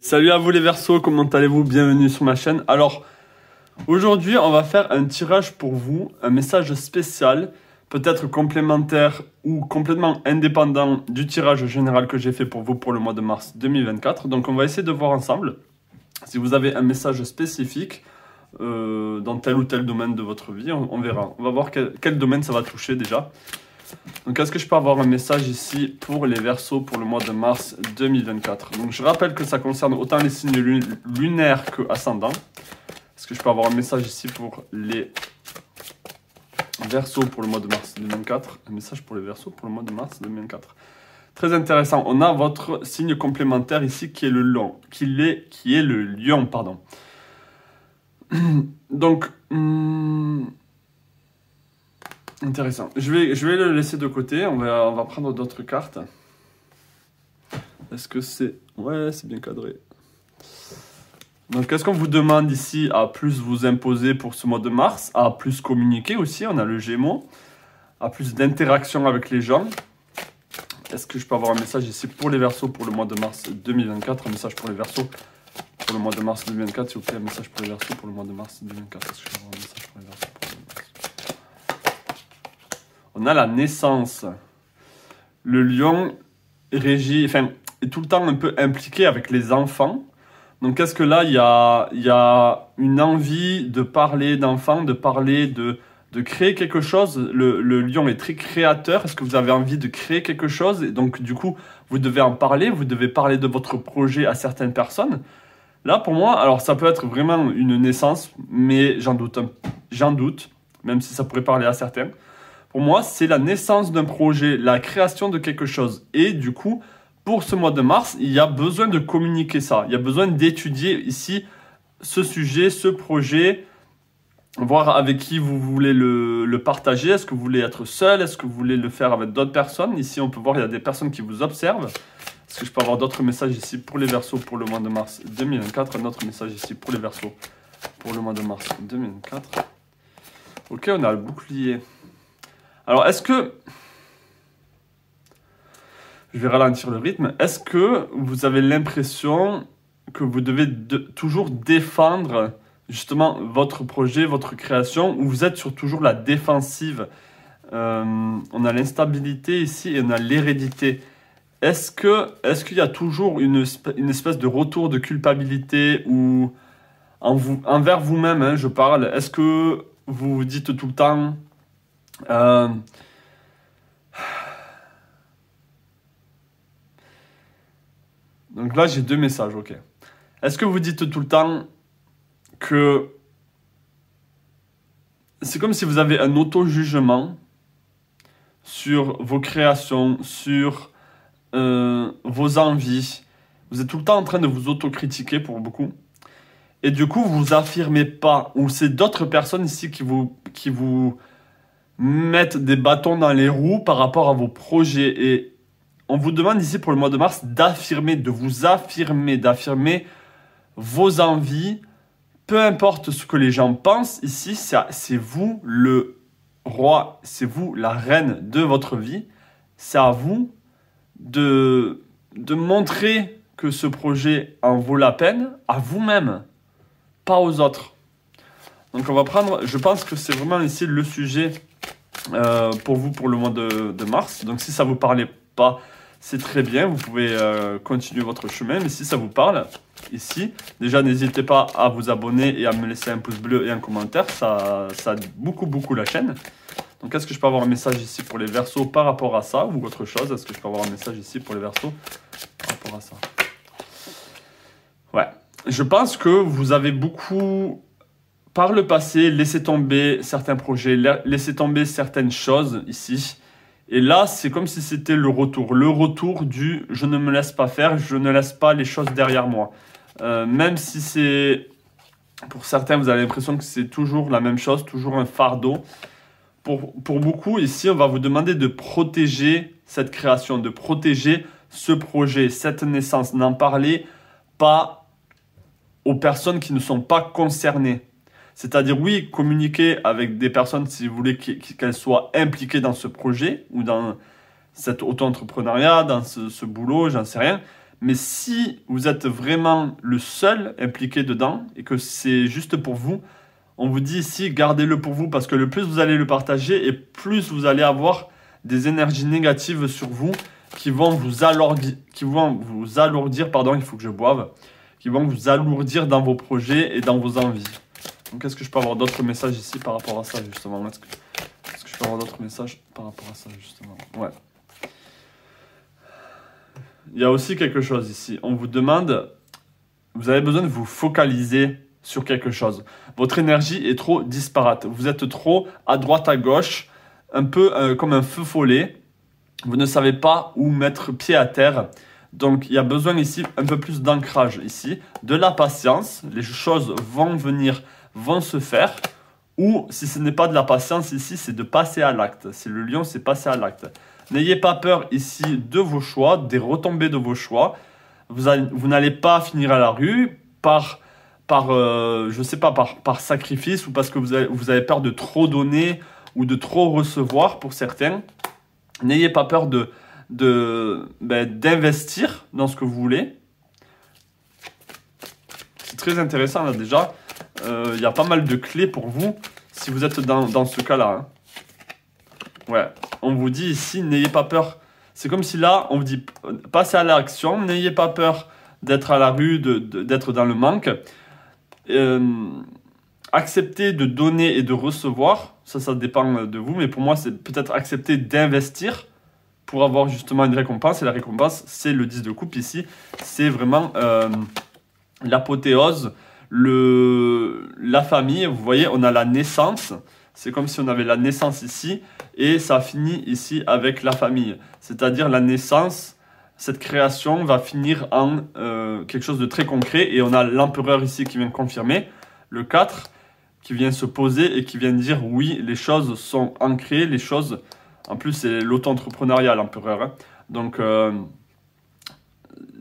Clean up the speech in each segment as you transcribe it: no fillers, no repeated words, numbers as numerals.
Salut à vous les Verseaux, comment allez-vous? Bienvenue sur ma chaîne. Alors, aujourd'hui, on va faire un tirage pour vous, un message spécial, peut-être complémentaire ou complètement indépendant du tirage général que j'ai fait pour vous pour le mois de mars 2024. Donc, on va essayer de voir ensemble si vous avez un message spécifique dans tel ou tel domaine de votre vie. On verra. On va voir quel domaine ça va toucher déjà. Donc, est-ce que je peux avoir un message ici pour les Verseaux pour le mois de mars 2024? Donc, je rappelle que ça concerne autant les signes lunaires que ascendants. Est-ce que je peux avoir un message ici pour les Verseaux pour le mois de mars 2024? Un message pour les Verseaux pour le mois de mars 2024. Très intéressant. On a votre signe complémentaire ici qui est le lion. Qui est le lion, pardon. Donc... intéressant. Je vais le laisser de côté. On va prendre d'autres cartes. Est-ce que c'est... Ouais, c'est bien cadré. Donc, qu'est-ce qu'on vous demande ici à plus vous imposer pour ce mois de mars? À plus communiquer aussi. On a le Gémeaux. À plus d'interaction avec les gens. Est-ce que je peux avoir un message ici pour les Verseaux pour le mois de mars 2024? Un message pour les Verseaux pour le mois de mars 2024. S'il vous plaît, un message pour les Verseaux pour le mois de mars 2024. Est-ce que je peux avoir un message pour les Verseaux pour le mois de mars? On a la naissance. Le lion est tout le temps un peu impliqué avec les enfants. Donc, est-ce que là, il y a une envie de parler d'enfants, de créer quelque chose? Le lion est très créateur. Est-ce que vous avez envie de créer quelque chose? Et donc, du coup, vous devez en parler. Vous devez parler de votre projet à certaines personnes. Là, pour moi, alors ça peut être vraiment une naissance, mais j'en doute, même si ça pourrait parler à certains. Pour moi, c'est la naissance d'un projet, la création de quelque chose. Et du coup, pour ce mois de mars, il y a besoin de communiquer ça. Il y a besoin d'étudier ici ce sujet, ce projet, voir avec qui vous voulez le partager. Est-ce que vous voulez être seul? Est-ce que vous voulez le faire avec d'autres personnes? Ici, on peut voir qu'il y a des personnes qui vous observent. Est-ce que je peux avoir d'autres messages ici pour les Verseaux pour le mois de mars 2024? Un autre message ici pour les Verseaux pour le mois de mars 2024. Ok, on a le bouclier. Alors, est-ce que... je vais ralentir le rythme. Est-ce que vous avez l'impression que vous devez toujours défendre justement votre projet, votre création, ou vous êtes sur toujours la défensive? On a l'instabilité ici et on a l'hérédité. Est-ce qu'il y a toujours une espèce de retour de culpabilité ou envers vous-même, hein, je parle. Est-ce que vous vous dites tout le temps... donc là, j'ai deux messages, ok. Est-ce que vous dites tout le temps que c'est comme si vous avez un auto-jugement sur vos créations, sur vos envies? Vous êtes tout le temps en train de vous auto-critiquer pour beaucoup. Et du coup, vous vous affirmez pas. Ou c'est d'autres personnes ici qui vous mettre des bâtons dans les roues par rapport à vos projets. Et on vous demande ici pour le mois de mars d'affirmer, de vous affirmer, d'affirmer vos envies. Peu importe ce que les gens pensent, ici, c'est vous le roi, c'est vous la reine de votre vie. C'est à vous de montrer que ce projet en vaut la peine à vous-même, pas aux autres. Donc on va prendre, je pense que c'est vraiment ici le sujet pour vous pour le mois de mars. Donc si ça ne vous parlait pas, c'est très bien, vous pouvez continuer votre chemin. Mais si ça vous parle, ici, déjà n'hésitez pas à vous abonner et à me laisser un pouce bleu et un commentaire, ça aide beaucoup la chaîne. Donc est-ce que je peux avoir un message ici pour les Verseaux par rapport à ça ou autre chose? Est-ce que je peux avoir un message ici pour les Verseaux par rapport à ça? Ouais, je pense que vous avez beaucoup... par le passé, laissez tomber certains projets, laissez tomber certaines choses ici. Et là, c'est comme si c'était le retour. Le retour du « je ne me laisse pas faire, je ne laisse pas les choses derrière moi ». Même si c'est... pour certains, vous avez l'impression que c'est toujours la même chose, toujours un fardeau. Pour beaucoup, ici, on va vous demander de protéger cette création, de protéger ce projet, cette naissance. N'en parlez pas aux personnes qui ne sont pas concernées. C'est-à-dire, oui, communiquer avec des personnes si vous voulez qu'elles soient impliquées dans ce projet ou dans cet auto-entrepreneuriat, dans ce boulot, j'en sais rien. Mais si vous êtes vraiment le seul impliqué dedans et que c'est juste pour vous, on vous dit ici, gardez-le pour vous parce que le plus vous allez le partager et plus vous allez avoir des énergies négatives sur vous qui vont vous alourdir, pardon, il faut que je boive, qui vont vous alourdir dans vos projets et dans vos envies. Donc, est-ce que je peux avoir d'autres messages ici par rapport à ça, justement? Est-ce que je peux avoir d'autres messages par rapport à ça, justement? Ouais. Il y a aussi quelque chose ici. On vous demande, vous avez besoin de vous focaliser sur quelque chose. Votre énergie est trop disparate. Vous êtes trop à droite, à gauche, un peu comme un feu follet. Vous ne savez pas où mettre pied à terre. Donc, il y a besoin ici un peu plus d'ancrage ici, de la patience. Les choses vont venir, vont se faire. Ou si ce n'est pas de la patience ici, c'est de passer à l'acte. C'est le lion, c'est passer à l'acte. N'ayez pas peur ici de vos choix, des retombées de vos choix. Vous n'allez pas finir à la rue par sacrifice ou parce que vous avez peur de trop donner ou de trop recevoir pour certains. N'ayez pas peur d'investir dans ce que vous voulez. C'est très intéressant là déjà. Il y a pas mal de clés pour vous si vous êtes dans ce cas-là. Hein. Ouais, on vous dit ici, n'ayez pas peur. C'est comme si là, on vous dit, passez à l'action, n'ayez pas peur d'être à la rue, d'être dans le manque. Accepter de donner et de recevoir, ça dépend de vous, mais pour moi, c'est peut-être accepter d'investir pour avoir justement une récompense. Et la récompense, c'est le 10 de coupe ici. C'est vraiment l'apothéose, la famille. Vous voyez, on a la naissance. C'est comme si on avait la naissance ici et ça finit ici avec la famille. C'est-à-dire la naissance, cette création va finir en quelque chose de très concret et on a l'empereur ici qui vient confirmer, le 4 qui vient se poser et qui vient dire oui, les choses sont ancrées, les choses, en plus c'est l'auto-entrepreneuriat l'empereur. Hein. Donc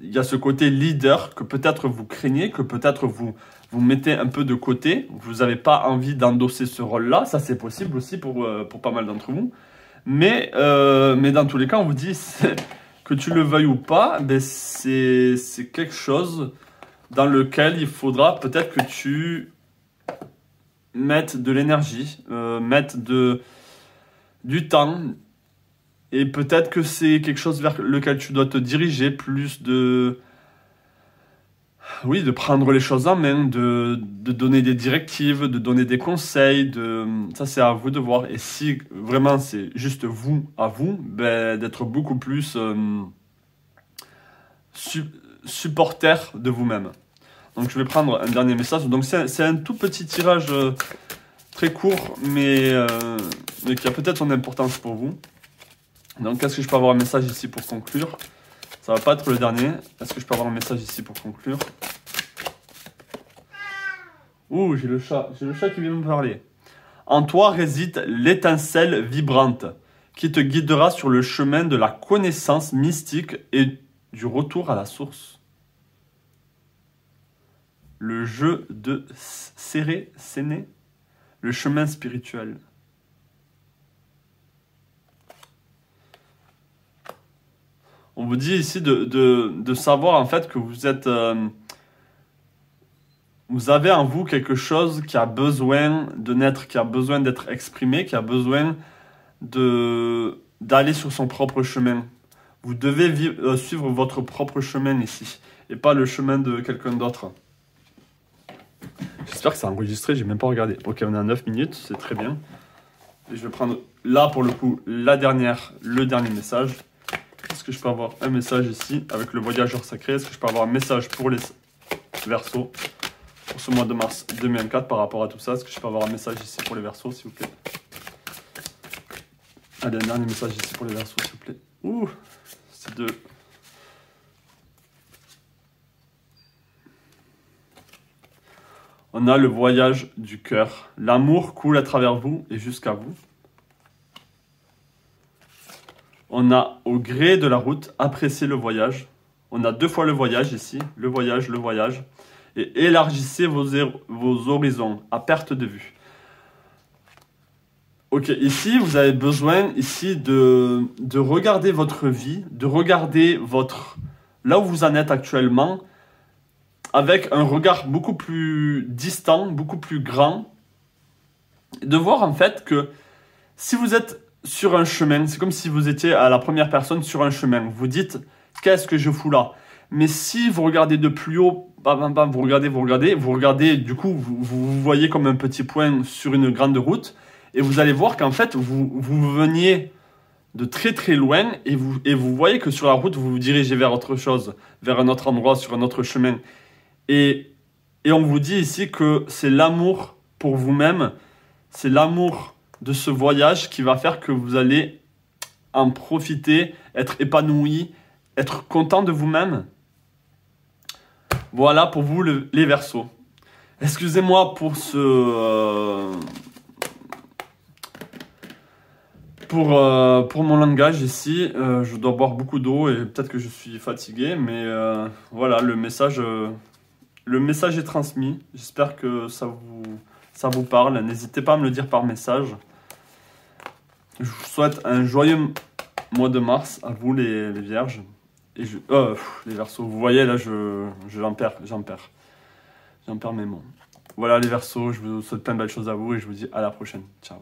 il y a ce côté leader que peut-être vous craignez, que peut-être vous mettez un peu de côté, vous n'avez pas envie d'endosser ce rôle-là, ça c'est possible aussi pour pas mal d'entre vous. Mais dans tous les cas, on vous dit que tu le veuilles ou pas, ben c'est quelque chose dans lequel il faudra peut-être que tu mettes de l'énergie, mettes du temps. Et peut-être que c'est quelque chose vers lequel tu dois te diriger, plus de prendre les choses en main, de donner des directives, de donner des conseils. Ça, c'est à vous de voir. Et si vraiment c'est juste vous à vous, ben, d'être beaucoup plus supporter de vous-même. Donc, je vais prendre un dernier message. Donc, c'est un tout petit tirage très court, mais qui a peut-être son importance pour vous. Donc, est-ce que je peux avoir un message ici pour conclure? Ça va pas être le dernier. Est-ce que je peux avoir un message ici pour conclure? Ouh, j'ai le chat qui vient me parler. En toi réside l'étincelle vibrante qui te guidera sur le chemin de la connaissance mystique et du retour à la source. Le jeu de Séné, le chemin spirituel. On vous dit ici de savoir en fait que vous êtes, vous avez en vous quelque chose qui a besoin de naître, qui a besoin d'être exprimé, qui a besoin d'aller sur son propre chemin. Vous devez suivre votre propre chemin ici et pas le chemin de quelqu'un d'autre. J'espère que c'est enregistré, j'ai même pas regardé. Ok, on est à 9 minutes, c'est très bien. Et je vais prendre là pour le coup le dernier message. Est-ce que je peux avoir un message ici avec le voyageur sacré? Est-ce que je peux avoir un message pour les Verseaux pour ce mois de mars 2024 par rapport à tout ça? Est-ce que je peux avoir un message ici pour les Verseaux, s'il vous plaît? Allez, un dernier message ici pour les Verseaux, s'il vous plaît. Ouh, c'est deux. On a le voyage du cœur. L'amour coule à travers vous et jusqu'à vous. On a au gré de la route apprécié le voyage. On a 2 fois le voyage ici. Le voyage. Et élargissez vos horizons à perte de vue. Ok, ici, vous avez besoin ici de regarder votre vie, de regarder là où vous en êtes actuellement, avec un regard beaucoup plus distant, beaucoup plus grand, de voir en fait que si vous êtes sur un chemin, c'est comme si vous étiez à la première personne sur un chemin. Vous dites, qu'est-ce que je fous là? Mais si vous regardez de plus haut, bam, bam, vous regardez, du coup, vous voyez comme un petit point sur une grande route, et vous allez voir qu'en fait, vous veniez de très très loin, et vous voyez que sur la route, vous vous dirigez vers autre chose, vers un autre endroit, sur un autre chemin. Et on vous dit ici que c'est l'amour pour vous-même, c'est l'amour de ce voyage qui va faire que vous allez en profiter, être épanoui, être content de vous-même. Voilà pour vous les Verseaux. Excusez-moi pour pour mon langage ici. Je dois boire beaucoup d'eau et peut-être que je suis fatigué, mais voilà, le message est transmis. J'espère que ça vous parle. N'hésitez pas à me le dire par message. Je vous souhaite un joyeux mois de mars à vous les vierges. Et les Verseaux. Vous voyez là, j'en perds mes mots. Voilà les Verseaux, je vous souhaite plein de belles choses à vous et je vous dis à la prochaine. Ciao.